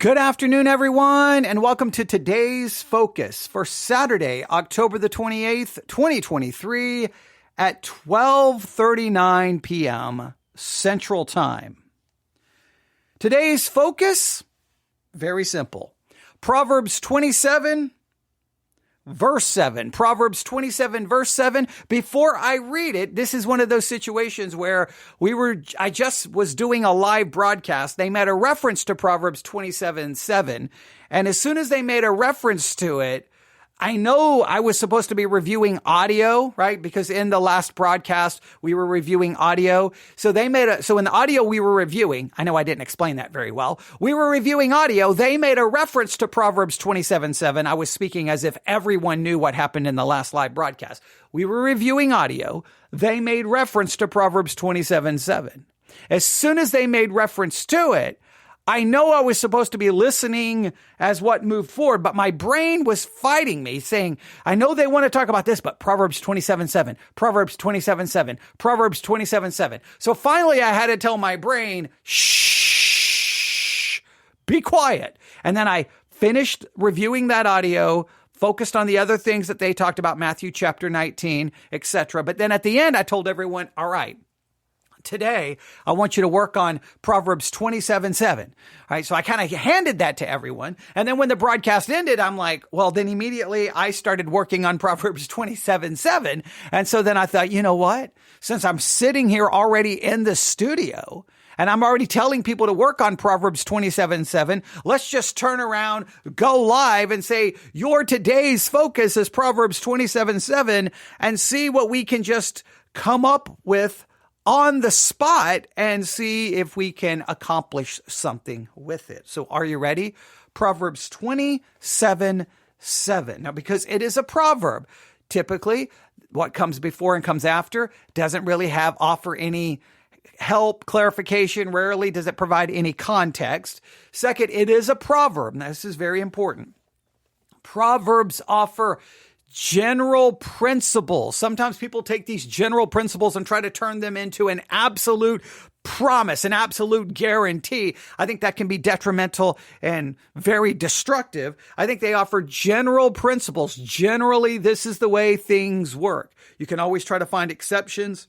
Good afternoon, everyone, and welcome to today's focus for Saturday, October the 28th, 2023 at 12:39 p.m. Central Time. Today's focus, very simple. Proverbs 27, verse 7. Proverbs 27, verse 7. Before I read it, this is one of those situations where I just was doing a live broadcast. They made a reference to Proverbs 27, 7. And as soon as they made a reference to it, I know I was supposed to be reviewing audio, right? Because in the last broadcast, we were reviewing audio. So in the audio we were reviewing, I know I didn't explain that very well. We were reviewing audio. They made a reference to Proverbs 27:7. I was speaking as if everyone knew what happened in the last live broadcast. We were reviewing audio. They made reference to Proverbs 27:7. As soon as they made reference to it, I know I was supposed to be listening as what moved forward, but my brain was fighting me saying, I know they want to talk about this, but Proverbs 27:7, Proverbs 27:7, Proverbs 27:7. So finally I had to tell my brain, shh, be quiet. And then I finished reviewing that audio, focused on the other things that they talked about, Matthew chapter 19, etc. But then at the end, I told everyone, all right, today, I want you to work on Proverbs 27:7. All right. So I kind of handed that to everyone. And then when the broadcast ended, I'm like, well, then immediately I started working on Proverbs 27:7. And so then I thought, you know what? Since I'm sitting here already in the studio and I'm already telling people to work on Proverbs 27:7, let's just turn around, go live and say, your today's focus is Proverbs 27:7 and see what we can just come up with on the spot and see if we can accomplish something with it. So are you ready? Proverbs 27:7. Now, because it is a proverb, typically what comes before and comes after doesn't really offer any help, clarification. Rarely does it provide any context. Second, it is a proverb. Now, this is very important. Proverbs offer general principles. Sometimes people take these general principles and try to turn them into an absolute promise, an absolute guarantee. I think that can be detrimental and very destructive. I think they offer general principles. Generally, this is the way things work. You can always try to find exceptions,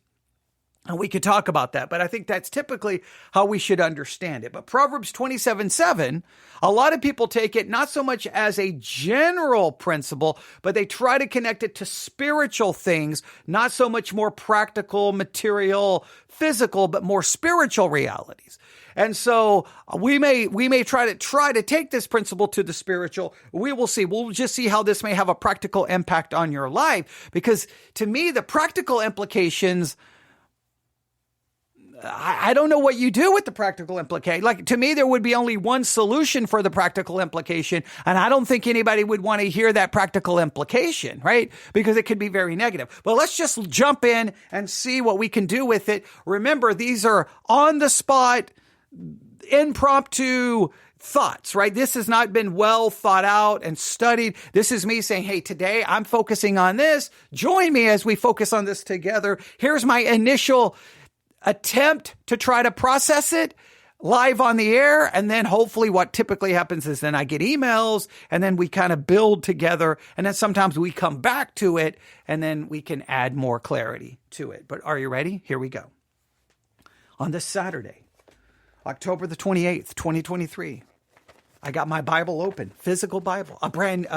and we could talk about that, but I think that's typically how we should understand it. But Proverbs 27:7, a lot of people take it not so much as a general principle, but they try to connect it to spiritual things, not so much more practical, material, physical, but more spiritual realities. And so we may try to take this principle to the spiritual. We will see. We'll just see how this may have a practical impact on your life, because to me, the practical implications, I don't know what you do with the practical implication. Like, to me, there would be only one solution for the practical implication. And I don't think anybody would want to hear that practical implication, right? Because it could be very negative. But let's just jump in and see what we can do with it. Remember, these are on the spot, impromptu thoughts, right? This has not been well thought out and studied. This is me saying, hey, today I'm focusing on this. Join me as we focus on this together. Here's my initial attempt to try to process it live on the air. And then hopefully what typically happens is then I get emails and then we kind of build together. And then sometimes we come back to it and then we can add more clarity to it. But are you ready? Here we go. On this Saturday, October the 28th, 2023, I got my Bible open, physical Bible, a brand,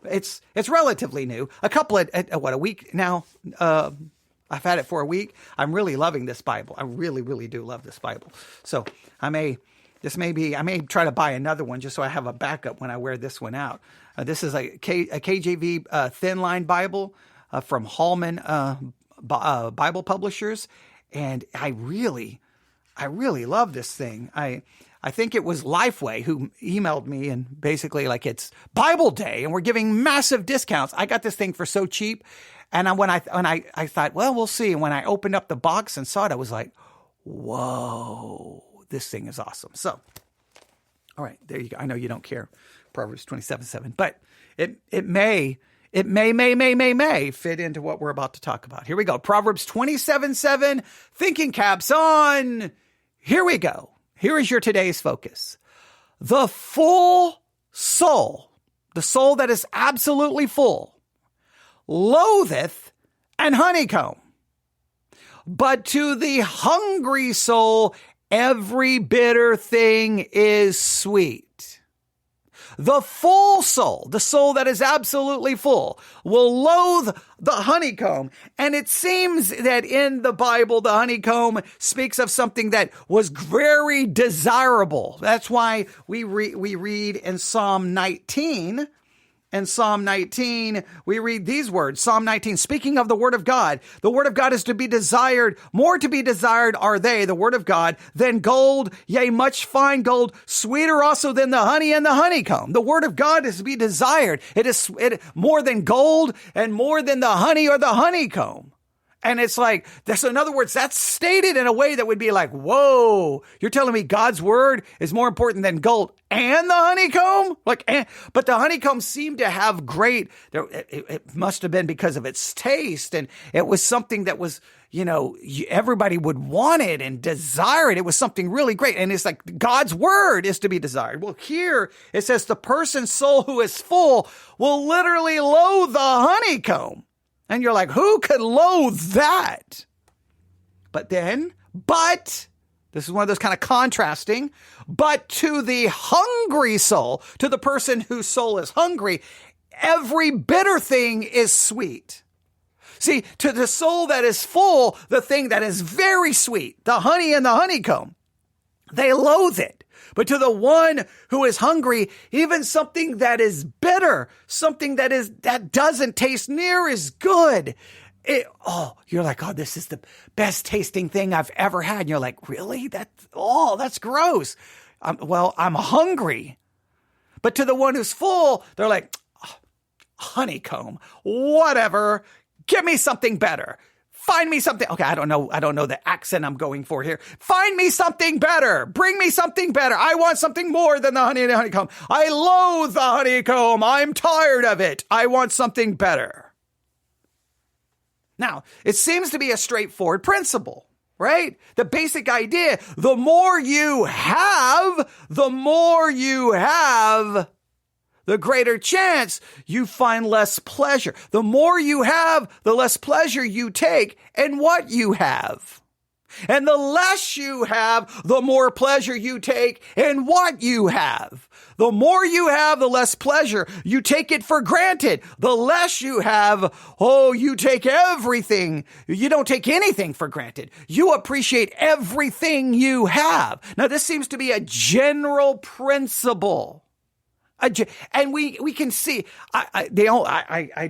it's relatively new, a week now, I've had it for a week. I'm really loving this Bible. I really, really do love this Bible. So I may try to buy another one just so I have a backup when I wear this one out. This is a KJV thin line Bible from Hallman Bible Publishers, and I really love this thing. I think it was Lifeway who emailed me and basically like, it's Bible Day and we're giving massive discounts. I got this thing for so cheap. And when I thought, well, we'll see. And when I opened up the box and saw it, I was like, whoa, this thing is awesome. So, all right, there you go. I know you don't care, Proverbs 27:7, but it may fit into what we're about to talk about. Here we go. Proverbs 27:7, thinking caps on. Here we go. Here is your today's focus. the full soul, the soul that is absolutely full, loatheth an honeycomb. But to the hungry soul, every bitter thing is sweet. The full soul, the soul that is absolutely full, will loathe the honeycomb. And it seems that in the Bible, the honeycomb speaks of something that was very desirable. That's why we read in Psalm 19. In Psalm 19, we read these words. Psalm 19, speaking of the word of God is to be desired. More to be desired are they, the word of God, than gold, yea, much fine gold, sweeter also than the honey and the honeycomb. The word of God is to be desired. It is more than gold and more than the honey or the honeycomb. And it's like, so in other words, that's stated in a way that would be like, whoa, you're telling me God's word is more important than gold and the honeycomb? But the honeycomb seemed to have it must have been because of its taste. And it was something that was, everybody would want it and desire it. It was something really great. And it's like God's word is to be desired. Well, here it says the person's soul who is full will literally loathe the honeycomb. And you're like, who could loathe that? But this is one of those kind of contrasting, but to the hungry soul, to the person whose soul is hungry, every bitter thing is sweet. See, to the soul that is full, the thing that is very sweet, the honey and the honeycomb, they loathe it. But to the one who is hungry, even something that is bitter, something that doesn't taste near as good, you're like, oh, this is the best tasting thing I've ever had. And you're like, really? That's gross. I'm hungry. But to the one who's full, they're like, honeycomb, whatever. Give me something better. Find me something. Okay, I don't know the accent I'm going for here. Find me something better. Bring me something better. I want something more than the honey and the honeycomb. I loathe the honeycomb. I'm tired of it. I want something better. Now, it seems to be a straightforward principle, right? The basic idea, the more you have, the greater chance you find less pleasure. The more you have, the less pleasure you take in what you have. And the less you have, the more pleasure you take in what you have. The more you have, the less pleasure. You take it for granted. The less you have, you take everything. You don't take anything for granted. You appreciate everything you have. Now, this seems to be a general principle. And we can see, I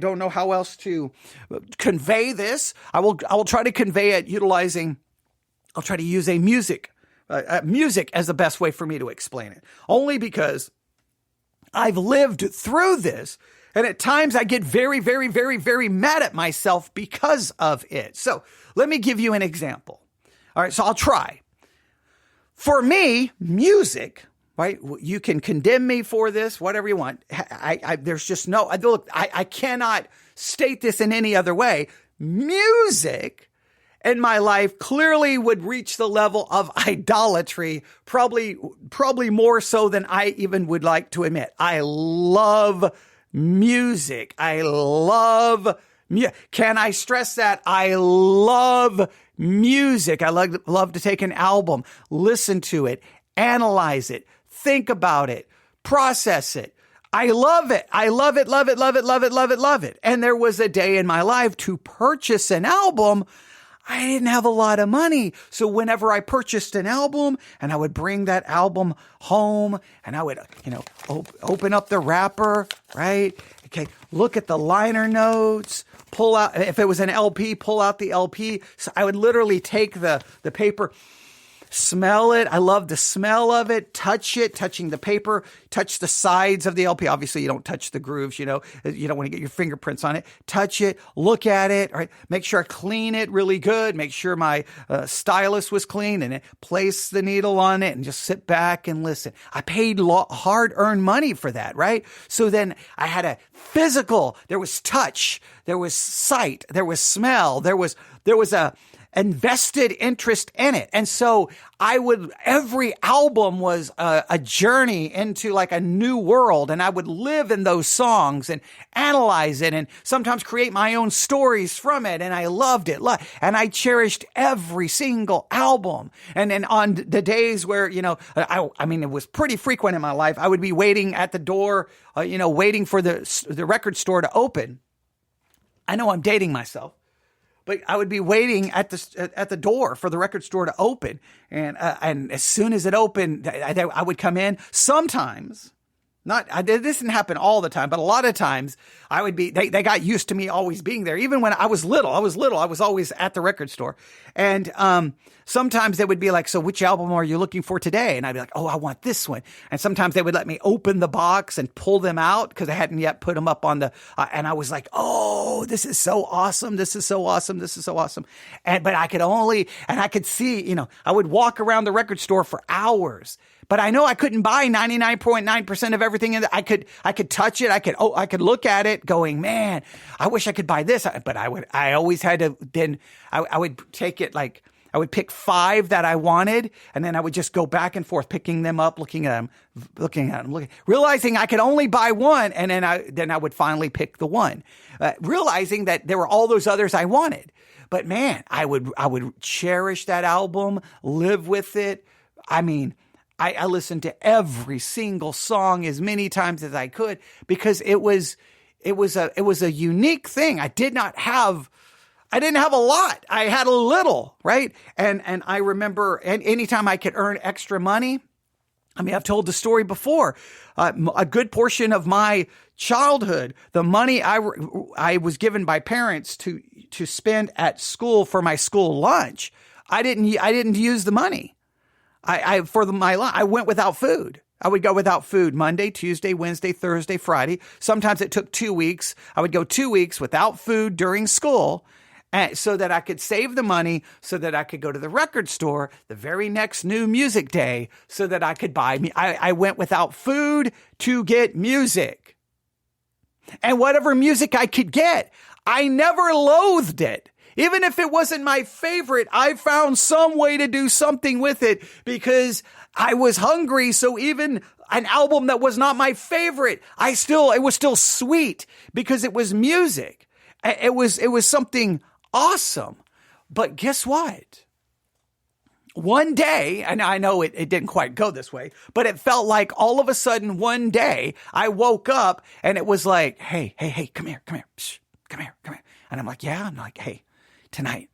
don't know how else to convey this. I will try to convey it I'll try to use music as the best way for me to explain it. Only because I've lived through this, and at times I get very, very, very, very mad at myself because of it. So let me give you an example. All right, so I'll try. For me, music, right? You can condemn me for this, whatever you want. There's just I cannot state this in any other way. Music in my life clearly would reach the level of idolatry, probably more so than I even would like to admit. I love music. Can I stress that? I love music. I love to take an album, listen to it, analyze it, think about it, process it. I love it. I love it, love it, love it, love it, love it, love it. And there was a day in my life to purchase an album. I didn't have a lot of money. So whenever I purchased an album and I would bring that album home and I would, open up the wrapper, right? Okay. Look at the liner notes, pull out, if it was an LP, pull out the LP. So I would literally take the paper, smell it. I love the smell of it. Touching the paper, touch the sides of the LP. Obviously, you don't touch the grooves, you don't want to get your fingerprints on it. Touch it, look at it, right? Make sure I clean it really good. Make sure my stylus was clean and place the needle on it and just sit back and listen. I paid hard-earned money for that, right? So then I had a physical, there was touch, there was sight, there was smell, there was invested interest in it. And so every album was a journey into like a new world. And I would live in those songs and analyze it and sometimes create my own stories from it. And I loved it. And I cherished every single album. And then on the days where, I mean, it was pretty frequent in my life. I would be waiting at the door, waiting for the record store to open. I know I'm dating myself. But I would be waiting at the door for the record store to open, and as soon as it opened, I would come in. Sometimes, this didn't happen all the time, but a lot of times I would be. They got used to me always being there, even when I was little. I was always at the record store, and sometimes they would be like, "So, which album are you looking for today?" And I'd be like, "Oh, I want this one." And sometimes they would let me open the box and pull them out because I hadn't yet put them up on the. And I was like, "Oh, this is so awesome! This is so awesome! This is so awesome!" But I could see, I would walk around the record store for hours. But I know I couldn't buy 99.9% of everything. I could touch it. I could look at it going, man, I wish I could buy this. But I always had to, then I would take it like, I would pick 5 that I wanted. And then I would just go back and forth, picking them up, looking at them, realizing I could only buy one. And then I would finally pick the one, realizing that there were all those others I wanted. But man, I would cherish that album, live with it. I mean, I listened to every single song as many times as I could because it was a unique thing. I didn't have a lot. I had a little, right? And I remember anytime I could earn extra money. I mean, I've told the story before. A good portion of my childhood, the money I was given by parents to spend at school for my school lunch, I didn't use the money. I went without food. I would go without food Monday, Tuesday, Wednesday, Thursday, Friday. Sometimes it took 2 weeks. I would go 2 weeks without food during school so that I could save the money so that I could go to the record store the very next new music day so that I could buy me. I went without food to get music. And whatever music I could get, I never loathed it. Even if it wasn't my favorite, I found some way to do something with it because I was hungry. So even an album that was not my favorite, it was still sweet because it was music. It was something awesome. But guess what? One day, and I know it didn't quite go this way, but it felt like all of a sudden one day I woke up and it was like, hey, come here, psh, come here. And I'm like, yeah. I'm like, hey, tonight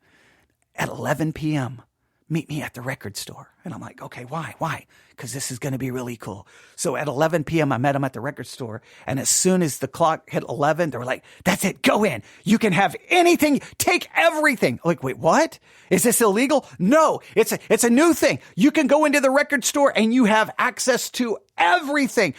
at 11 p.m., meet me at the record store. And I'm like, okay, why? Because this is going to be really cool. So at 11 p.m., I met them at the record store. And as soon as the clock hit 11, they were like, that's it, go in. You can have anything, take everything. I'm like, wait, what? Is this illegal? No, it's a new thing. You can go into the record store and you have access to everything.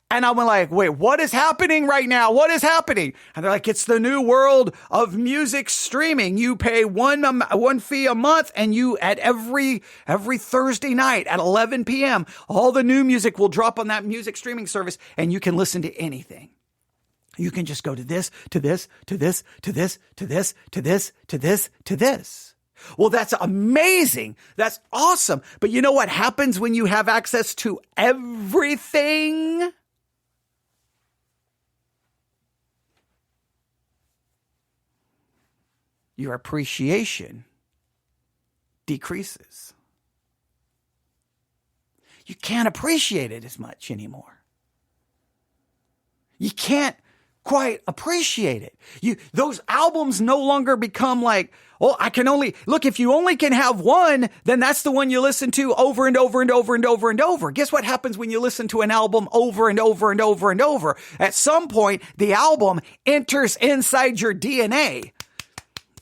And I'm like, wait, what is happening right now? What is happening? And they're like, it's the new world of music streaming. You pay one fee a month and you at every Thursday night at 11 p.m., all the new music will drop on that music streaming service and you can listen to anything. You can just go to this, to this, to this, to this, to this, to this, to this, to this. Well, that's amazing. That's awesome. But you know what happens when you have access to everything? Your appreciation decreases. You can't appreciate it as much anymore. You can't quite appreciate it. Those albums no longer become like, oh, if you only can have one, then that's the one you listen to over and over and over and over and over. Guess what happens when you listen to an album over and over and over and over? At some point, the album enters inside your DNA.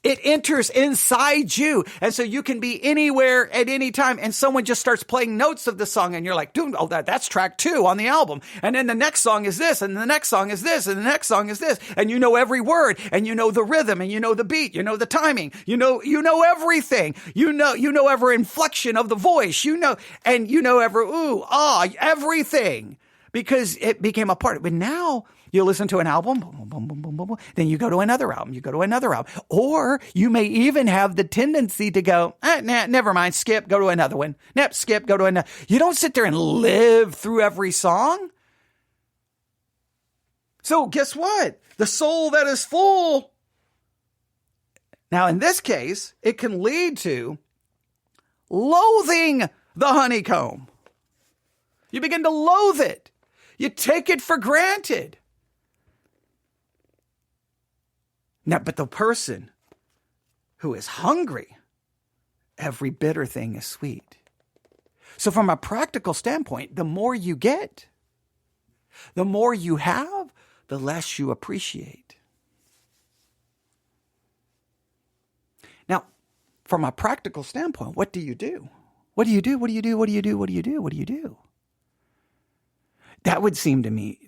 It enters inside you. And so you can be anywhere at any time and someone just starts playing notes of the song and you're like, dude, that's track 2 on the album. And then the next song is this and the next song is this and the next song is this. And you know every word and you know the rhythm and you know the beat, you know the timing, you know everything. You know every inflection of the voice, every ooh, ah, everything because it became a part of it. But now, You listen to an album, boom, boom, boom, boom, boom, boom, boom. Then you go to another album, you go to another album. Or you may even have the tendency to go, nah, never mind, skip, go to another one. Nope, skip, go to another. You don't sit there and live through every song. So guess what? The soul that is full. Now, in this case, it can lead to loathing the honeycomb. You begin to loathe it. You take it for granted. Now, but the person who is hungry, every bitter thing is sweet. So from a practical standpoint, the more you get, the more you have, the less you appreciate. Now, from a practical standpoint, what do you do? What do you do? What do you do? What do you do? What do you do? What do you do? That would seem to me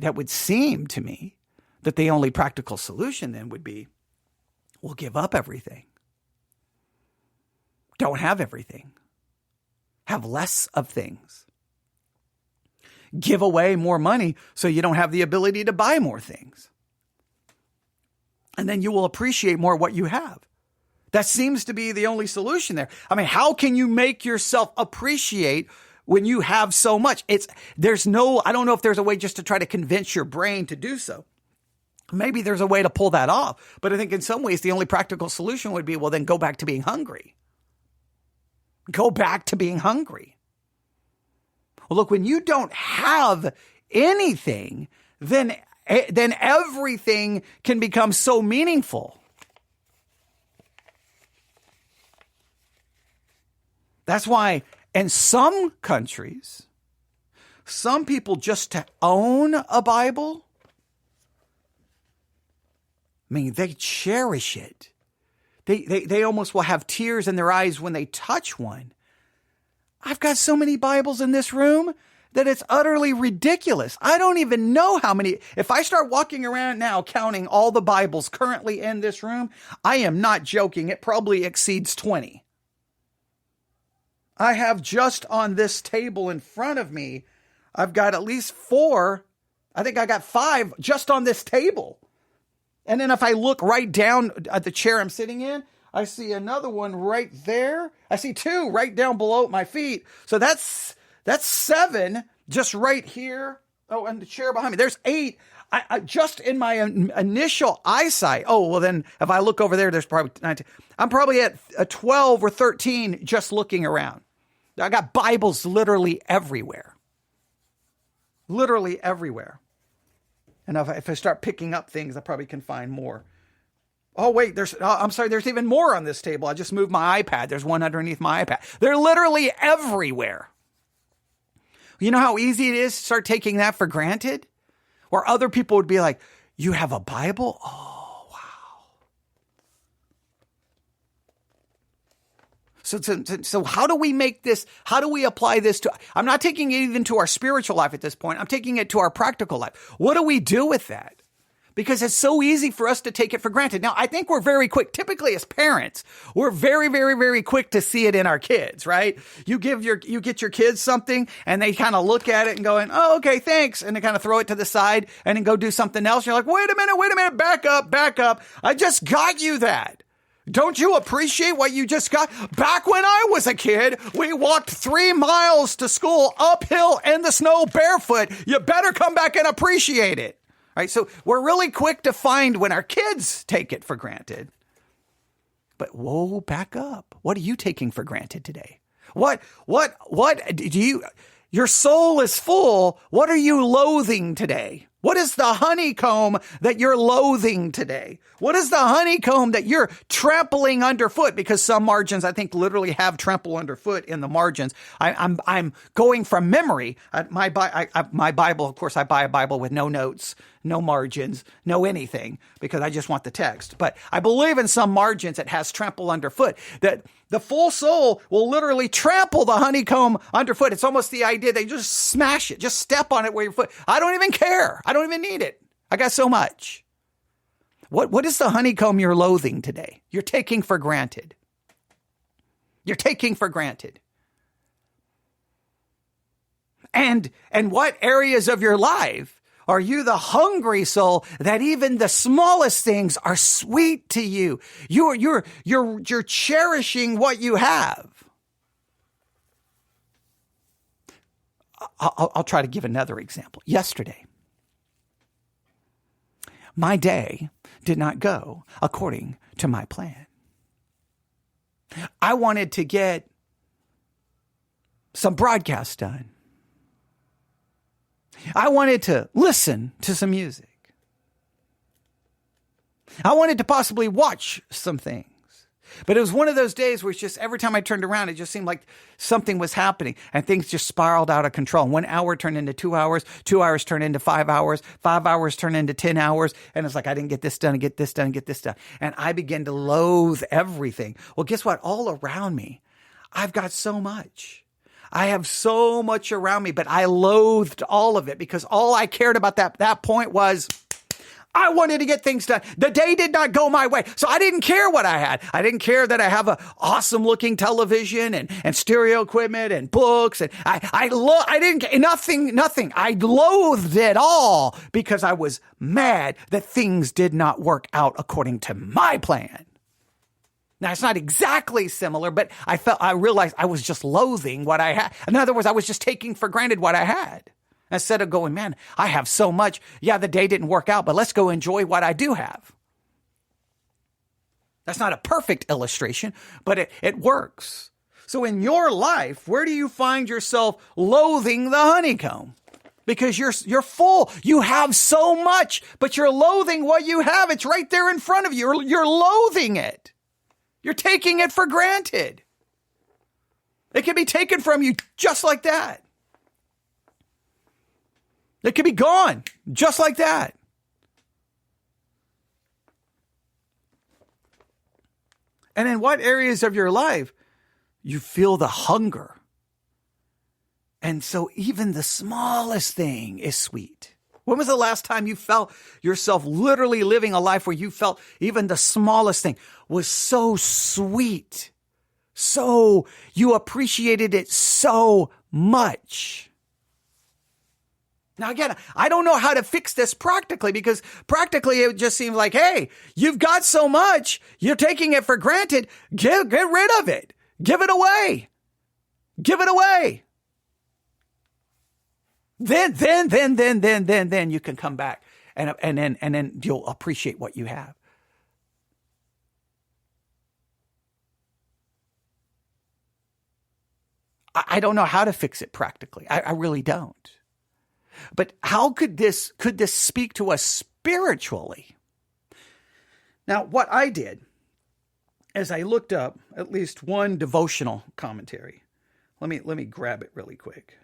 that the only practical solution then would be, we'll give up everything. Don't have everything. Have less of things. Give away more money so you don't have the ability to buy more things. And then you will appreciate more what you have. That seems to be the only solution there. I mean, how can you make yourself appreciate when you have so much? I don't know if there's a way just to try to convince your brain to do so. Maybe there's a way to pull that off. But I think in some ways, the only practical solution would be, well, then go back to being hungry. Go back to being hungry. Well, look, when you don't have anything, then everything can become so meaningful. That's why in some countries, some people just to own a Bible, I mean, they cherish it. They almost will have tears in their eyes when they touch one. I've got so many Bibles in this room that it's utterly ridiculous. I don't even know how many. If I start walking around now counting all the Bibles currently in this room, I am not joking. It probably exceeds 20. I have just on this table in front of me, I've got at least 4. I think I got 5 just on this table. And then if I look right down at the chair I'm sitting in, I see another one right there. I see 2 right down below my feet. So that's 7 just right here. Oh, and the chair behind me. There's 8. I just in my initial eyesight. Oh, well then if I look over there, there's probably 19. I'm probably at a 12 or 13 just looking around. I got Bibles literally everywhere. Literally everywhere. And if I start picking up things, I probably can find more. Oh, wait, there's even more on this table. I just moved my iPad. There's one underneath my iPad. They're literally everywhere. You know how easy it is to start taking that for granted? Where other people would be like, you have a Bible? Oh, wow. So how do we make this, how do we apply this to, I'm not taking it even to our spiritual life at this point. I'm taking it to our practical life. What do we do with that? Because it's so easy for us to take it for granted. Now, I think we're very quick, typically as parents, we're very, very, very quick to see it in our kids, right? You get your kids something and they kind of look at it and going, oh, okay, thanks. And they kind of throw it to the side and then go do something else. You're like, wait a minute, back up. I just got you that. Don't you appreciate what you just got? Back when I was a kid, we walked 3 miles to school uphill in the snow barefoot. You better come back and appreciate it. Right? So we're really quick to find when our kids take it for granted. But whoa, back up. What are you taking for granted today? What do you, your soul is full. What are you loathing today? What is the honeycomb that you're loathing today? What is the honeycomb that you're trampling underfoot? Because some margins, I think, literally have trample underfoot in the margins. I'm going from memory. My Bible, of course, I buy a Bible with no notes, no margins, no anything, because I just want the text. But I believe in some margins it has trample underfoot, that the full soul will literally trample the honeycomb underfoot. It's almost the idea that you just smash it, just step on it where your foot. I don't even care. I don't even need it. I got so much. What is the honeycomb you're loathing today? You're taking for granted. You're taking for granted. And what areas of your life Are you the hungry soul that even the smallest things are sweet to you? You're cherishing what you have. I'll try to give another example. Yesterday, my day did not go according to my plan. I wanted to get some broadcasts done. I wanted to listen to some music. I wanted to possibly watch some things. But it was one of those days where it's just every time I turned around, it just seemed like something was happening and things just spiraled out of control. 1 hour turned into 2 hours, 2 hours turned into 5 hours, 5 hours turned into 10 hours. And it's like, I didn't get this done, get this done, get this done. And I began to loathe everything. Well, guess what? All around me, I've got so much. I have so much around me, but I loathed all of it because all I cared about that point was I wanted to get things done. The day did not go my way. So I didn't care what I had. I didn't care that I have an awesome looking television and stereo equipment and books. And I didn't, nothing. I loathed it all because I was mad that things did not work out according to my plan. Now, it's not exactly similar, but I realized I was just loathing what I had. In other words, I was just taking for granted what I had. Instead of going, man, I have so much. Yeah, the day didn't work out, but let's go enjoy what I do have. That's not a perfect illustration, but it works. So in your life, where do you find yourself loathing the honeycomb? Because you're full. You have so much, but you're loathing what you have. It's right there in front of you. You're loathing it. You're taking it for granted. It can be taken from you just like that. It could be gone just like that. And in what areas of your life you feel the hunger? And so even the smallest thing is sweet. When was the last time you felt yourself literally living a life where you felt even the smallest thing was so sweet? So you appreciated it so much. Now, again, I don't know how to fix this practically because practically it just seems like, hey, you've got so much, you're taking it for granted. Get rid of it. Give it away. Give it away. Then you can come back and then you'll appreciate what you have. I don't know how to fix it practically. I really don't. But how could this speak to us spiritually? Now, what I did is I looked up at least one devotional commentary. Let me grab it really quick.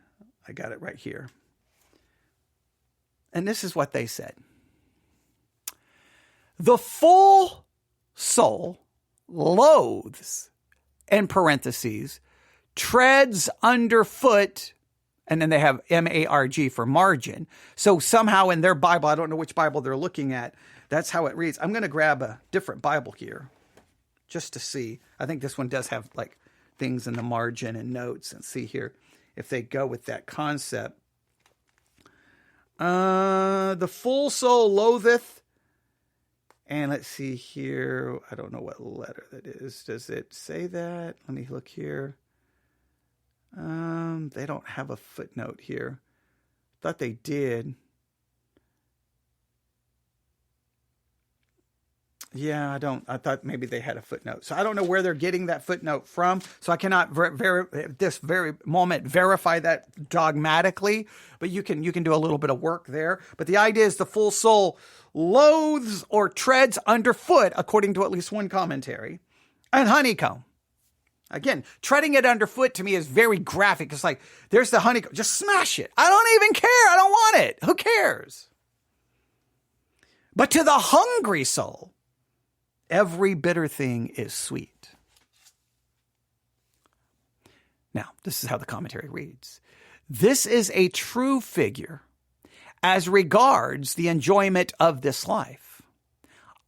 I got it right here. And this is what they said. The full soul loathes, in parentheses, treads underfoot, and then they have MARG for margin. So somehow in their Bible, I don't know which Bible they're looking at, that's how it reads. I'm going to grab a different Bible here just to see. I think this one does have like things in the margin and notes, and see here if they go with that concept. The full soul loatheth. And let's see here. I don't know what letter that is. Does it say that? Let me look here. They don't have a footnote here. Thought they did. Yeah, I don't. I thought maybe they had a footnote. So I don't know where they're getting that footnote from. So I cannot this very moment verify that dogmatically. But you can do a little bit of work there. But the idea is the full soul loathes or treads underfoot, according to at least one commentary, and honeycomb. Again, treading it underfoot to me is very graphic. It's like, there's the honeycomb. Just smash it. I don't even care. I don't want it. Who cares? But to the hungry soul, every bitter thing is sweet. Now, this is how the commentary reads. This is a true figure as regards the enjoyment of this life.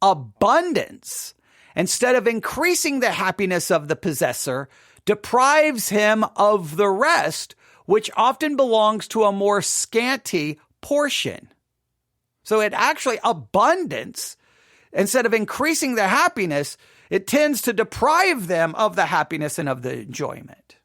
Abundance, instead of increasing the happiness of the possessor, deprives him of the rest, which often belongs to a more scanty portion. So it actually, abundance, instead of increasing their happiness, it tends to deprive them of the happiness and of the enjoyment.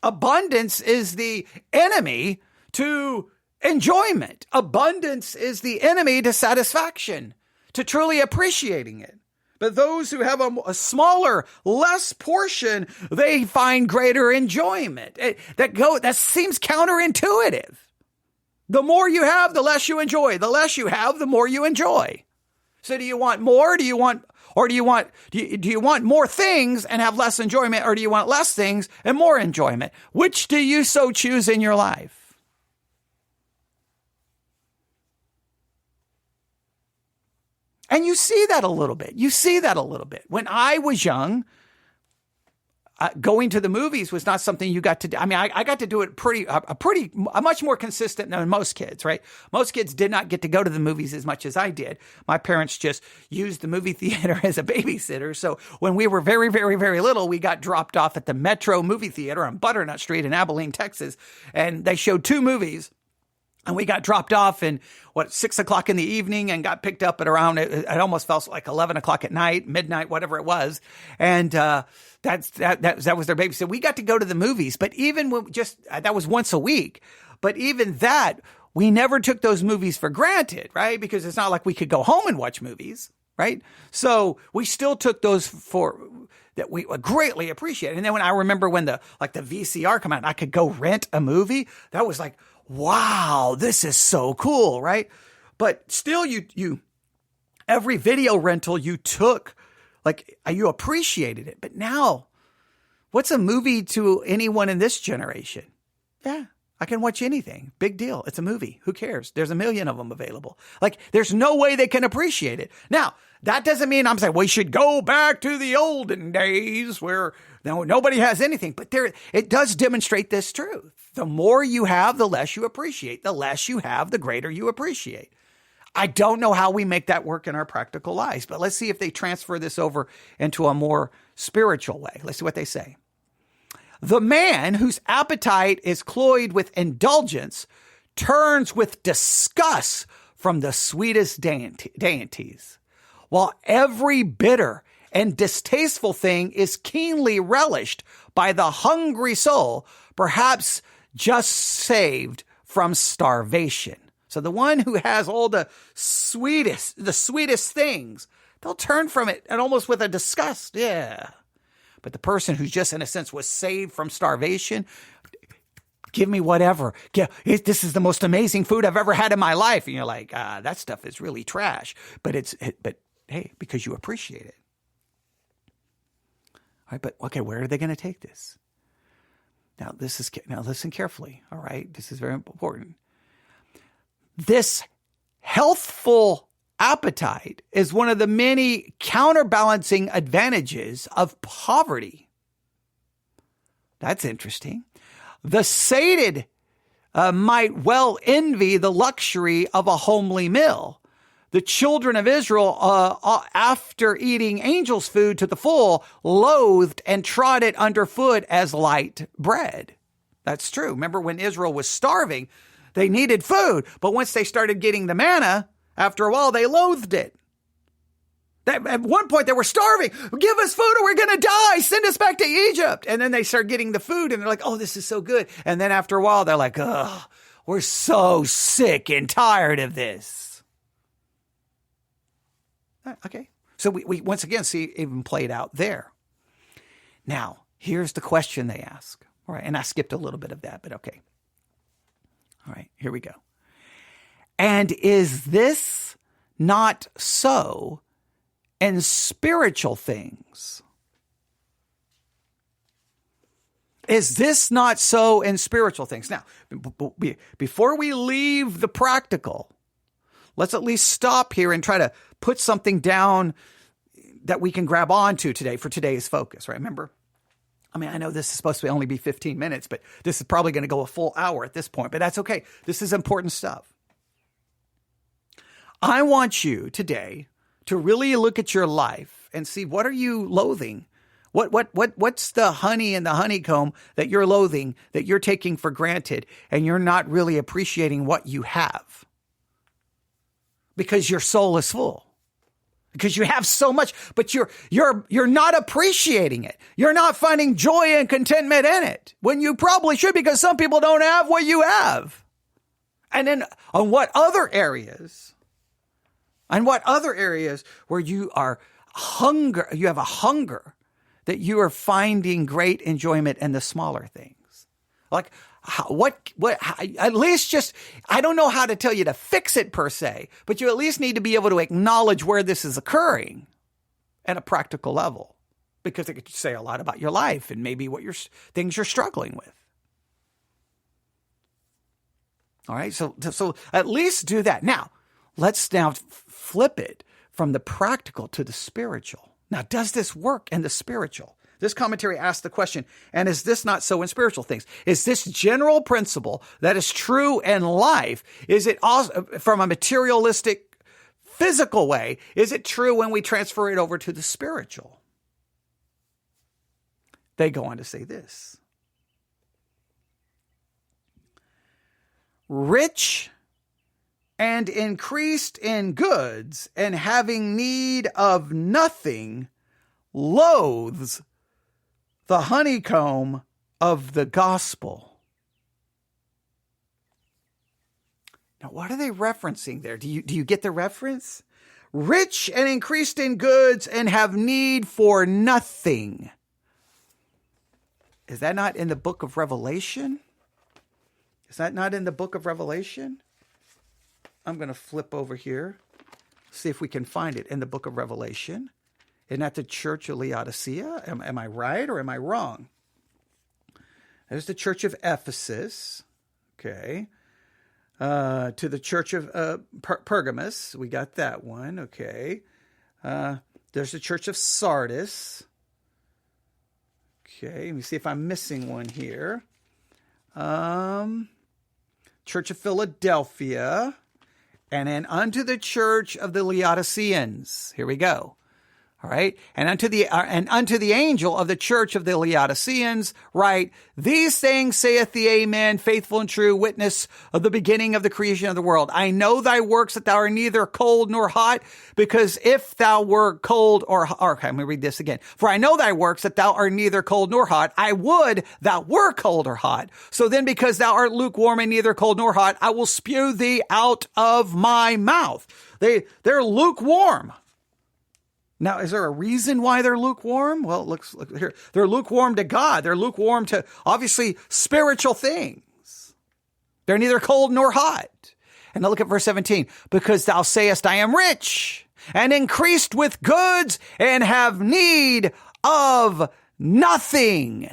Abundance is the enemy to enjoyment. Abundance is the enemy to satisfaction, to truly appreciating it. But those who have a smaller, less portion, they find greater enjoyment. That seems counterintuitive. The more you have, the less you enjoy. The less you have, the more you enjoy. So do you want more? Do you want more things and have less enjoyment, or do you want less things and more enjoyment? Which do you so choose in your life? And you see that a little bit. When I was young, going to the movies was not something you got to do. I mean, I got to do it much more consistent than most kids, right? Most kids did not get to go to the movies as much as I did. My parents just used the movie theater as a babysitter. So when we were very, very, very little, we got dropped off at the Metro movie theater on Butternut Street in Abilene, Texas. And they showed 2 movies. And we got dropped off in 6 o'clock in the evening and got picked up at around, it almost felt like 11 o'clock at night, midnight, whatever it was. And, that was their baby. So we got to go to the movies, but even that was once a week. But even that, we never took those movies for granted, right? Because it's not like we could go home and watch movies, right? So we still took those that we greatly appreciate. And then when I remember when the VCR come out and I could go rent a movie, that was like, wow, this is so cool, right? But still, every video rental you took, you appreciated it. But now, what's a movie to anyone in this generation? Yeah, I can watch anything. Big deal. It's a movie. Who cares? There's a million of them available. There's no way they can appreciate it. Now, that doesn't mean I'm saying we should go back to the olden days where nobody has anything. But it does demonstrate this truth. The more you have, the less you appreciate. The less you have, the greater you appreciate. I don't know how we make that work in our practical lives, but let's see if they transfer this over into a more spiritual way. Let's see what they say. The man whose appetite is cloyed with indulgence turns with disgust from the sweetest dainties, while every bitter and distasteful thing is keenly relished by the hungry soul, perhaps just saved from starvation. So the one who has all the sweetest things, they'll turn from it and almost with a disgust. Yeah. But the person who just, in a sense, was saved from starvation, give me whatever. This is the most amazing food I've ever had in my life. And you're like, that stuff is really trash. But hey, because you appreciate it. All right, but okay, where are they going to take this? Now listen carefully. All right, this is very important. This healthful appetite is one of the many counterbalancing advantages of poverty. That's interesting. The sated might well envy the luxury of a homely meal. The children of Israel, after eating angels' food to the full, loathed and trod it underfoot as light bread. That's true. Remember when Israel was starving, they needed food. But once they started getting the manna, after a while, they loathed it. At one point, they were starving. Give us food or we're going to die. Send us back to Egypt. And then they start getting the food and they're like, oh, this is so good. And then after a while, they're like, oh, we're so sick and tired of this. Okay. So we once again see it even played out there. Now, here's the question they ask. All right. And I skipped a little bit of that, but okay. All right. Here we go. And is this not so in spiritual things? Is this not so in spiritual things? Now, before we leave the practical, let's at least stop here and try to put something down that we can grab onto today for today's focus, right? Remember, I mean, I know this is supposed to only be 15 minutes, but this is probably going to go a full hour at this point, but that's okay. This is important stuff. I want you today to really look at your life and see, what are you loathing? What's the honey and the honeycomb that you're loathing, that you're taking for granted, and you're not really appreciating what you have? because your soul is full. Because you have so much, but you're not appreciating it. You're not finding joy and contentment in it when you probably should, because some people don't have what you have. And then on what other areas where you have a hunger that you are finding great enjoyment in the smaller things. Like at least just, I don't know how to tell you to fix it per se, but you at least need to be able to acknowledge where this is occurring at a practical level, because it could say a lot about your life and maybe what things you're struggling with. All right. So at least do that. Now let's now flip it from the practical to the spiritual. Now, does this work in the spiritual? This commentary asks the question, and is this not so in spiritual things? Is this general principle that is true in life, is it also from a materialistic, physical way, is it true when we transfer it over to the spiritual? They go on to say this. Rich and increased in goods and having need of nothing loathes the honeycomb of the gospel. Now, what are they referencing there? Do you get the reference? Rich and increased in goods and have need for nothing. Is that not in the book of Revelation? Is that not in the book of Revelation? I'm going to flip over here, see if we can find it in the book of Revelation. Isn't that the church of Laodicea? Am I right or am I wrong? There's the church of Ephesus. Okay. To the church of Pergamos. We got that one. Okay. There's the church of Sardis. Okay. Let me see if I'm missing one here. Church of Philadelphia. And then unto the church of the Laodiceans. Here we go. All right. And unto the angel of the church of the Laodiceans, write, these things saith the Amen, faithful and true witness of the beginning of the creation of the world. I know thy works, that thou art neither cold nor hot, because if thou were cold or hot, okay, let me read this again. For I know thy works, that thou art neither cold nor hot. I would thou were cold or hot. So then, because thou art lukewarm and neither cold nor hot, I will spew thee out of my mouth. They're lukewarm. Now, is there a reason why they're lukewarm? Well, look here. They're lukewarm to God. They're lukewarm to, obviously, spiritual things. They're neither cold nor hot. And now look at verse 17. Because thou sayest, I am rich and increased with goods and have need of nothing.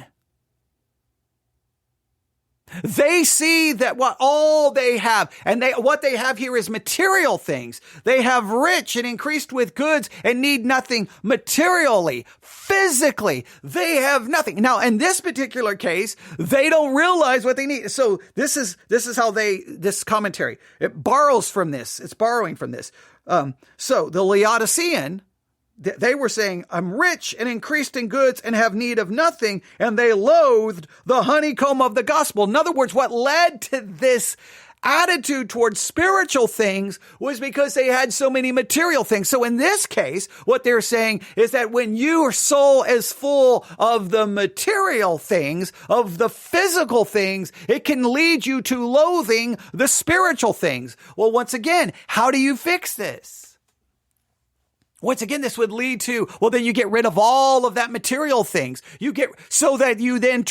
They see that what all they have, and what they have here is material things. They have rich and increased with goods and need nothing materially, physically. They have nothing. Now, in this particular case, they don't realize what they need. So this is how this commentary, it borrows from this. It's borrowing from this. So the Laodicean, they were saying, I'm rich and increased in goods and have need of nothing. And they loathed the honeycomb of the gospel. In other words, what led to this attitude towards spiritual things was because they had so many material things. So in this case, what they're saying is that when your soul is full of the material things, of the physical things, it can lead you to loathing the spiritual things. Well, once again, how do you fix this? Once again, this would lead to, well, then you get rid of all of that material things. So that you then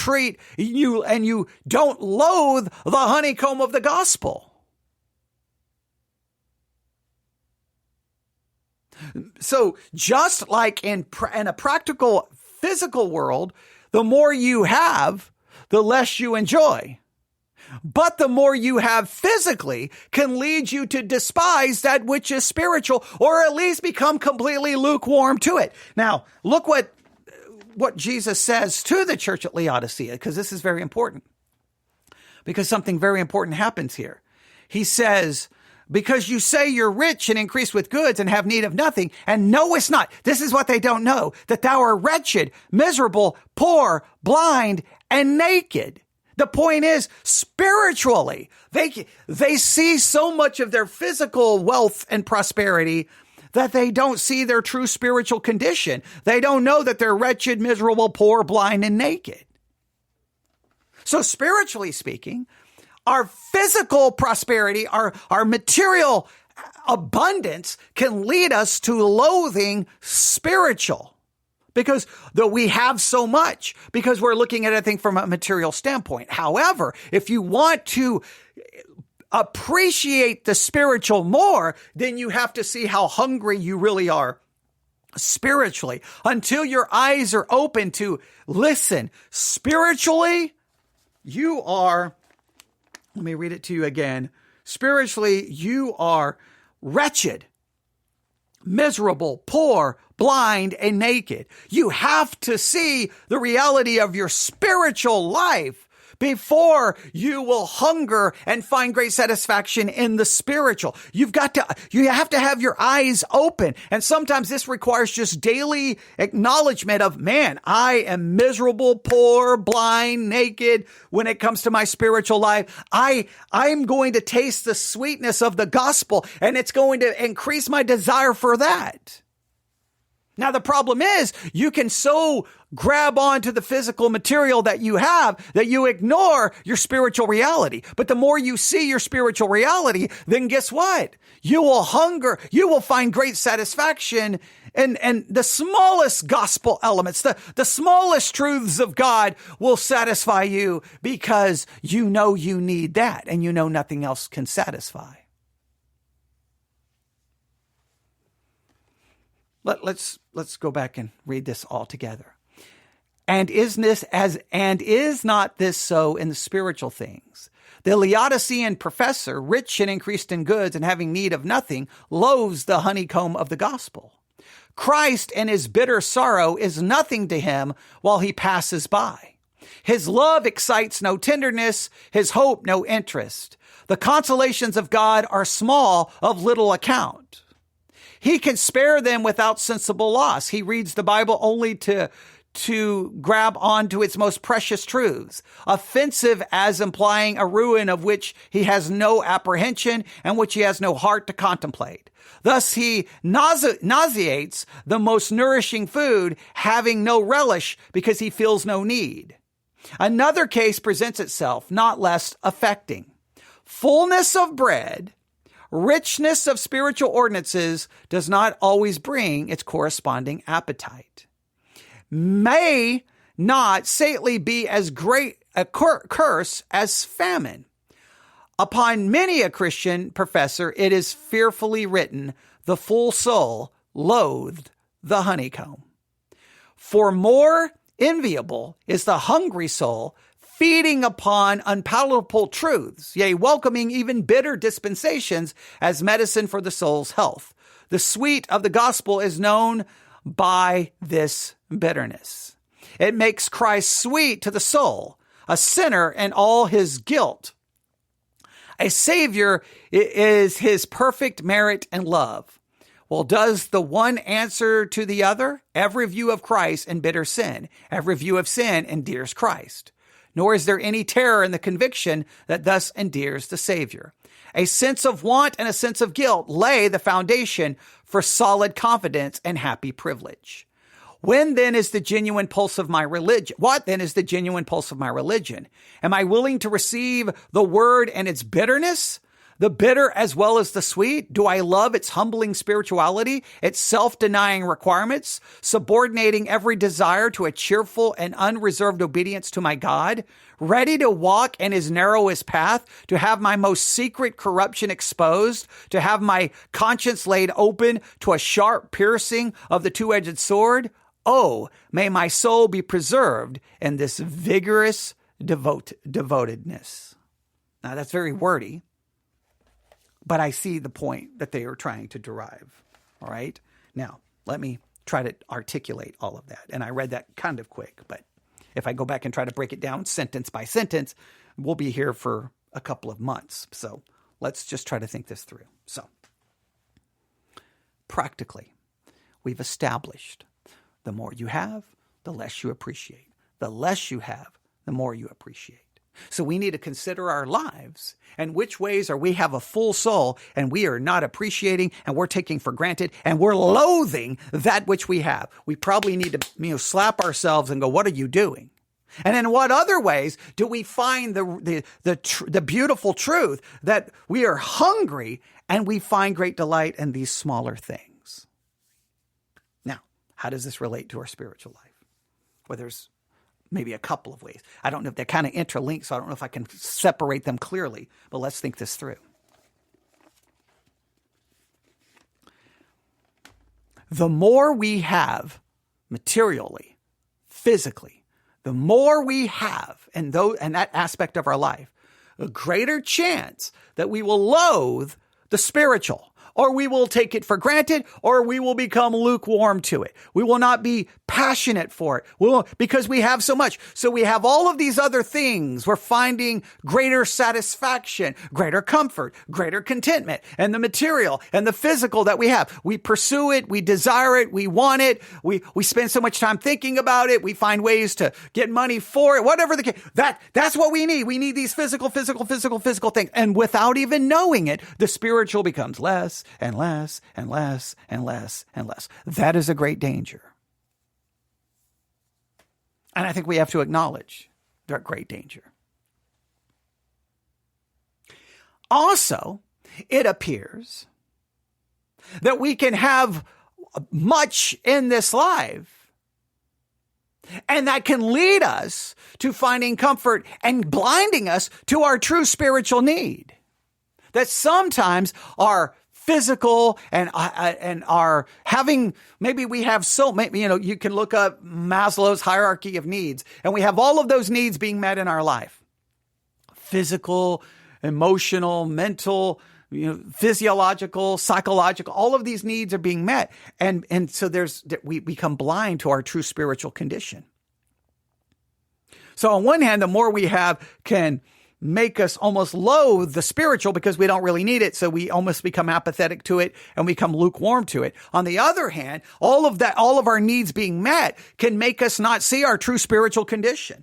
you don't loathe the honeycomb of the gospel. So just like in a practical physical world, the more you have, the less you enjoy. But the more you have physically can lead you to despise that which is spiritual, or at least become completely lukewarm to it. Now, look what Jesus says to the church at Laodicea, because this is very important. Because something very important happens here. He says, because you say you're rich and increased with goods and have need of nothing, and knowest not, this is what they don't know, that thou art wretched, miserable, poor, blind, and naked. The point is, spiritually, they see so much of their physical wealth and prosperity that they don't see their true spiritual condition. They don't know that they're wretched, miserable, poor, blind, and naked. So spiritually speaking, our physical prosperity, our material abundance can lead us to loathing spiritual. Because though we have so much, because we're looking at everything from a material standpoint. However, if you want to appreciate the spiritual more, then you have to see how hungry you really are spiritually until your eyes are open to listen. Spiritually, you are, let me read it to you again. Spiritually, you are wretched, miserable, poor, blind, and naked. You have to see the reality of your spiritual life before you will hunger and find great satisfaction in the spiritual. You have to have your eyes open. And sometimes this requires just daily acknowledgement of, man, I am miserable, poor, blind, naked when it comes to my spiritual life. I'm going to taste the sweetness of the gospel, and it's going to increase my desire for that. Now, the problem is you can so grab onto the physical material that you have that you ignore your spiritual reality. But the more you see your spiritual reality, then guess what? You will hunger. You will find great satisfaction and the smallest gospel elements, the smallest truths of God will satisfy you because you know you need that and you know nothing else can satisfy. Let's go back and read this all together. And is not this so in the spiritual things? The Laodicean professor, rich and increased in goods and having need of nothing, loathes the honeycomb of the gospel. Christ and his bitter sorrow is nothing to him while he passes by. His love excites no tenderness, his hope no interest. The consolations of God are small, of little account. He can spare them without sensible loss. He reads the Bible only to grab onto its most precious truths, offensive as implying a ruin of which he has no apprehension and which he has no heart to contemplate. Thus he nauseates the most nourishing food, having no relish because he feels no need. Another case presents itself, not less affecting. Fullness of bread, richness of spiritual ordinances does not always bring its corresponding appetite. May not saintly be as great a curse as famine. Upon many a Christian professor, it is fearfully written, the full soul loathed the honeycomb. For more enviable is the hungry soul feeding upon unpalatable truths, yea, welcoming even bitter dispensations as medicine for the soul's health. The sweet of the gospel is known by this bitterness. It makes Christ sweet to the soul, a sinner and all his guilt. A savior is his perfect merit and love. Well, does the one answer to the other? Every view of Christ and bitter sin. Every view of sin endears Christ. Nor is there any terror in the conviction that thus endears the Savior. A sense of want and a sense of guilt lay the foundation for solid confidence and happy privilege. When then is the genuine pulse of my religion? What then is the genuine pulse of my religion? Am I willing to receive the word and its bitterness? The bitter as well as the sweet? Do I love its humbling spirituality, its self-denying requirements, subordinating every desire to a cheerful and unreserved obedience to my God, ready to walk in his narrowest path, to have my most secret corruption exposed, to have my conscience laid open to a sharp piercing of the two-edged sword? Oh, may my soul be preserved in this vigorous devotedness. Now that's very wordy. But I see the point that they are trying to derive. All right. Now, let me try to articulate all of that. And I read that kind of quick, but if I go back and try to break it down sentence by sentence, we'll be here for a couple of months. So let's just try to think this through. So practically, we've established the more you have, the less you appreciate. The less you have, the more you appreciate. So we need to consider our lives and which ways are we have a full soul and we are not appreciating and we're taking for granted and we're loathing that which we have. We probably need to slap ourselves and go, what are you doing? And in what other ways do we find the beautiful truth that we are hungry and we find great delight in these smaller things? Now, how does this relate to our spiritual life? Well, there's maybe a couple of ways. I don't know if they're kind of interlinked, so I don't know if I can separate them clearly, but let's think this through. The more we have materially, physically, the more we have in that aspect of our life, a greater chance that we will loathe the spiritual, or we will take it for granted, or we will become lukewarm to it. We will not be passionate for it because we have so much. So we have all of these other things. We're finding greater satisfaction, greater comfort, greater contentment, and the material and the physical that we have. We pursue it. We desire it. We want it. We spend so much time thinking about it. We find ways to get money for it, whatever the case. That's what we need. We need these physical things. And without even knowing it, the spiritual becomes less and less and less and less and less. That is a great danger. And I think we have to acknowledge that great danger. Also, it appears that we can have much in this life, and that can lead us to finding comfort and blinding us to our true spiritual need. That sometimes our physical and are having, maybe we have so many, you can look up Maslow's hierarchy of needs, and we have all of those needs being met in our life. Physical, emotional, mental, physiological, psychological, all of these needs are being met. And so we become blind to our true spiritual condition. So on one hand, the more we have can make us almost loathe the spiritual because we don't really need it. So we almost become apathetic to it and we become lukewarm to it. On the other hand, all of our needs being met can make us not see our true spiritual condition,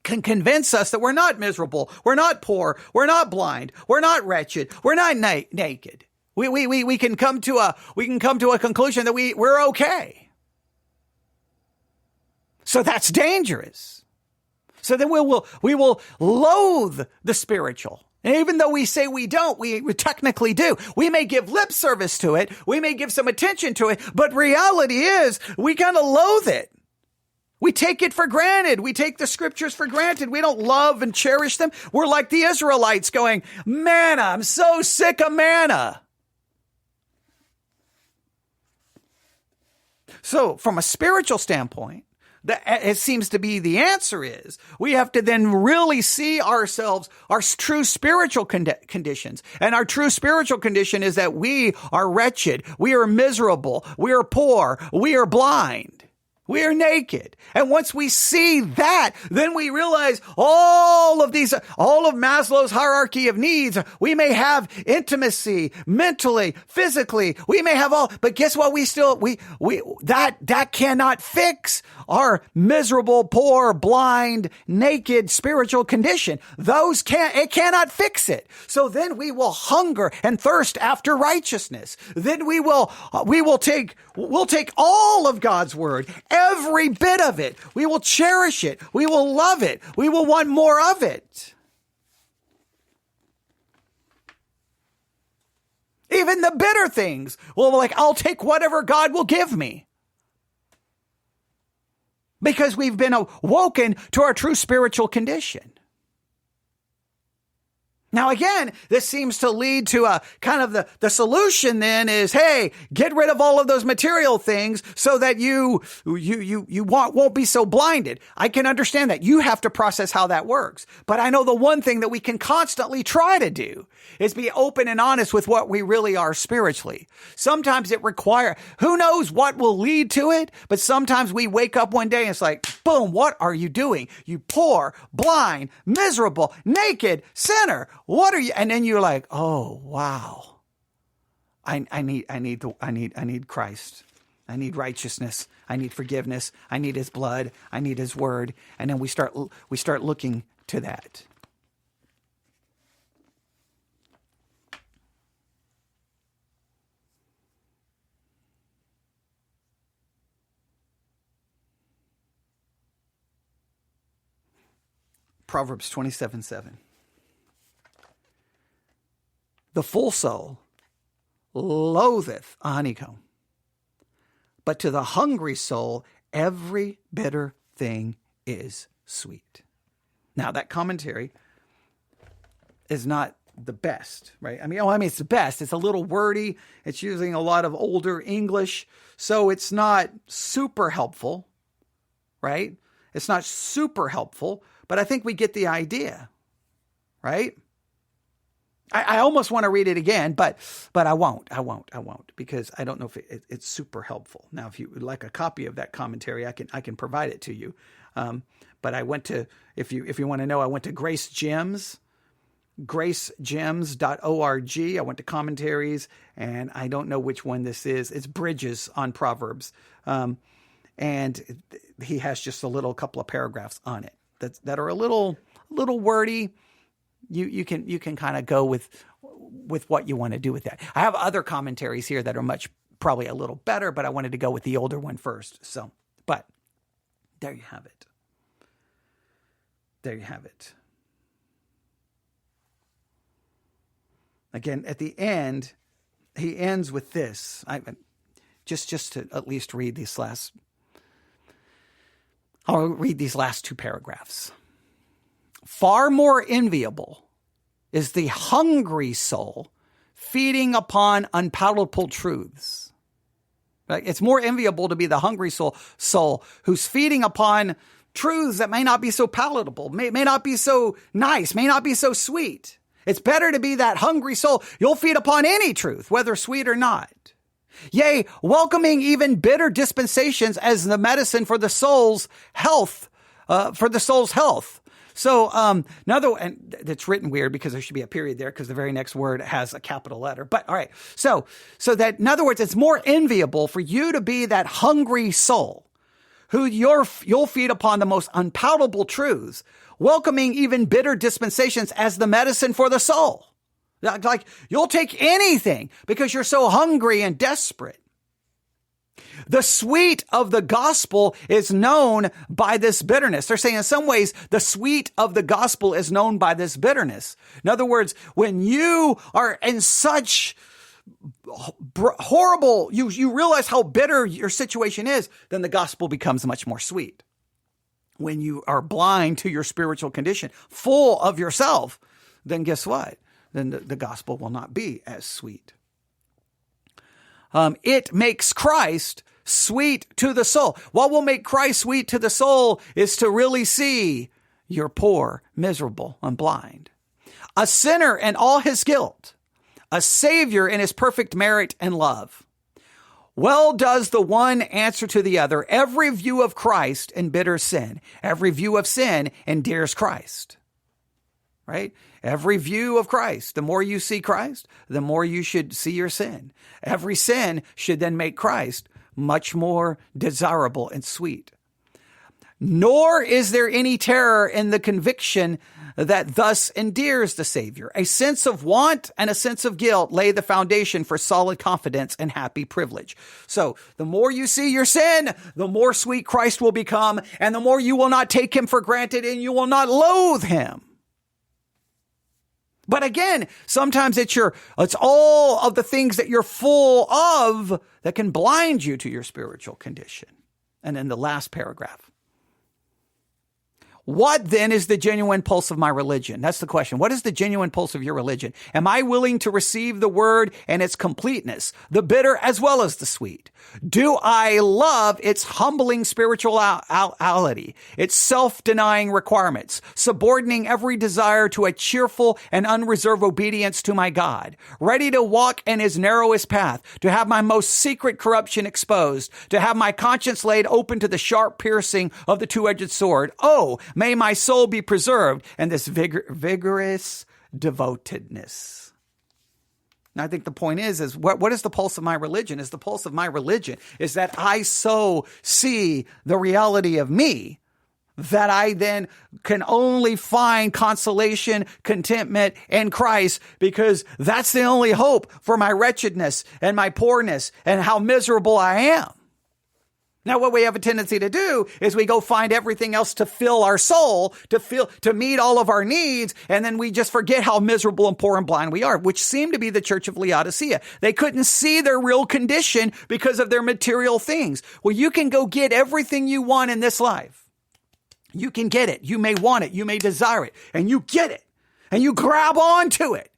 can convince us that we're not miserable. We're not poor. We're not blind. We're not wretched. We're not naked. We can come to a conclusion that we're okay. So that's dangerous. So then we will loathe the spiritual. And even though we say we don't, we technically do. We may give lip service to it. We may give some attention to it. But reality is we kind of loathe it. We take it for granted. We take the scriptures for granted. We don't love and cherish them. We're like the Israelites going, manna, I'm so sick of manna. So from a spiritual standpoint, it seems to be the answer is we have to then really see ourselves, our true spiritual conditions. And our true spiritual condition is that we are wretched. We are miserable. We are poor. We are blind. We are naked. And once we see that, then we realize all of Maslow's hierarchy of needs. We may have intimacy, mentally, physically. We may have all, but guess what? That cannot fix our miserable, poor, blind, naked spiritual condition. It cannot fix it. So then we will hunger and thirst after righteousness. Then we'll take all of God's word, every bit of it. We will cherish it. We will love it. We will want more of it. Even the bitter things. I'll take whatever God will give me. Because we've been awoken to our true spiritual condition. Now, again, this seems to lead to a kind of the solution then is, hey, get rid of all of those material things so that you won't be so blinded. I can understand that. You have to process how that works. But I know the one thing that we can constantly try to do is be open and honest with what we really are spiritually. Sometimes it requires, who knows what will lead to it, but sometimes we wake up one day and it's like, boom, what are you doing? You poor, blind, miserable, naked sinner. What are you? And then you're like, oh, wow. I need Christ. I need righteousness. I need forgiveness. I need his blood. I need his word. And then we start looking to that. Proverbs 27:7. The full soul loatheth a honeycomb, but to the hungry soul every bitter thing is sweet. Now that commentary is not the best, right? I mean, it's the best. It's a little wordy. It's using a lot of older English, so it's not super helpful, right? It's not super helpful, but I think we get the idea, right? I almost want to read it again, but I won't, because I don't know if it's super helpful. Now, if you would like a copy of that commentary, I can provide it to you. But I went to, if you want to know, I went to Grace Gems, gracegems.org. I went to commentaries, and I don't know which one this is. It's Bridges on Proverbs. And he has just a couple of paragraphs on it that are a little wordy. You can kind of go with what you want to do with that. I have other commentaries here that are probably a little better, but I wanted to go with the older one first. So, but there you have it. There you have it. Again, at the end, he ends with this. Just to at least read I'll read these last two paragraphs. Far more enviable is the hungry soul feeding upon unpalatable truths. Right? It's more enviable to be the hungry soul who's feeding upon truths that may not be so palatable, may not be so nice, may not be so sweet. It's better to be that hungry soul. You'll feed upon any truth, whether sweet or not. Yea, welcoming even bitter dispensations as the medicine for the soul's health, So, and it's written weird because there should be a period there because the very next word has a capital letter. But all right. So that, in other words, it's more enviable for you to be that hungry soul who you'll feed upon the most unpalatable truths, welcoming even bitter dispensations as the medicine for the soul. Like you'll take anything because you're so hungry and desperate. The sweet of the gospel is known by this bitterness. They're saying in some ways, the sweet of the gospel is known by this bitterness. In other words, when you are in such horrible, you realize how bitter your situation is, then the gospel becomes much more sweet. When you are blind to your spiritual condition, full of yourself, then guess what? Then the gospel will not be as sweet. It makes Christ sweet to the soul. What will make Christ sweet to the soul is to really see you're poor, miserable, and blind. A sinner in all his guilt, a savior in his perfect merit and love. Well does the one answer to the other. Every view of Christ embitters sin. Every view of sin endears Christ. Right? Every view of Christ. The more you see Christ, the more you should see your sin. Every sin should then make Christ much more desirable and sweet. Nor is there any terror in the conviction that thus endears the Savior. A sense of want and a sense of guilt lay the foundation for solid confidence and happy privilege. So the more you see your sin, the more sweet Christ will become, and the more you will not take him for granted and you will not loathe him. But again, sometimes it's all of the things that you're full of that can blind you to your spiritual condition. And then the last paragraph. What then is the genuine pulse of my religion? That's the question. What is the genuine pulse of your religion? Am I willing to receive the word and its completeness, the bitter as well as the sweet? Do I love its humbling spirituality, its self-denying requirements, subordinating every desire to a cheerful and unreserved obedience to my God, ready to walk in his narrowest path, to have my most secret corruption exposed, to have my conscience laid open to the sharp piercing of the two-edged sword? Oh, may my soul be preserved in this vigorous devotedness. And I think the point is what is the pulse of my religion? Is the pulse of my religion is that I so see the reality of me that I then can only find consolation, contentment in Christ, because that's the only hope for my wretchedness and my poorness and how miserable I am. Now, what we have a tendency to do is we go find everything else to fill our soul, to meet all of our needs, and then we just forget how miserable and poor and blind we are, which seemed to be the church of Laodicea. They couldn't see their real condition because of their material things. Well, you can go get everything you want in this life. You can get it. You may want it. You may desire it. And you get it. And you grab onto it.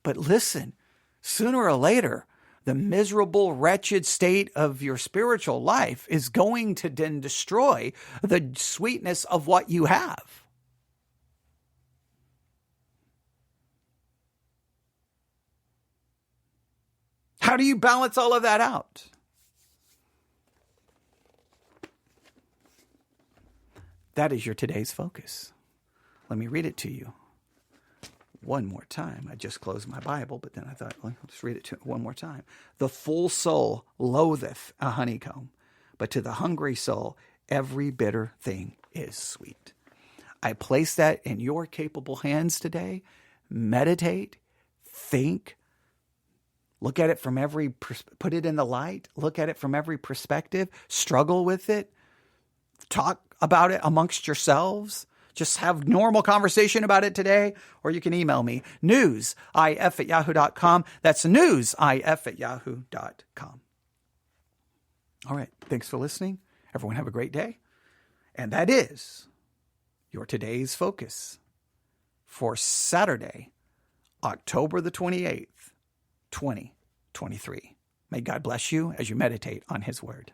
But listen, sooner or later, the miserable, wretched state of your spiritual life is going to then destroy the sweetness of what you have. How do you balance all of that out? That is your today's focus. Let me read it to you one more time. I just closed my Bible, but then I thought, well, I'll just read it to one more time. The full soul loatheth a honeycomb, but to the hungry soul, every bitter thing is sweet. I place that in your capable hands today. Meditate, think, look at it from put it in the light, look at it from every perspective, struggle with it, talk about it amongst yourselves. Just have normal conversation about it today, or you can email me, newsif@yahoo.com. That's newsif@yahoo.com. All right. Thanks for listening. Everyone have a great day. And that is your today's focus for Saturday, October the 28th, 2023. May God bless you as you meditate on his word.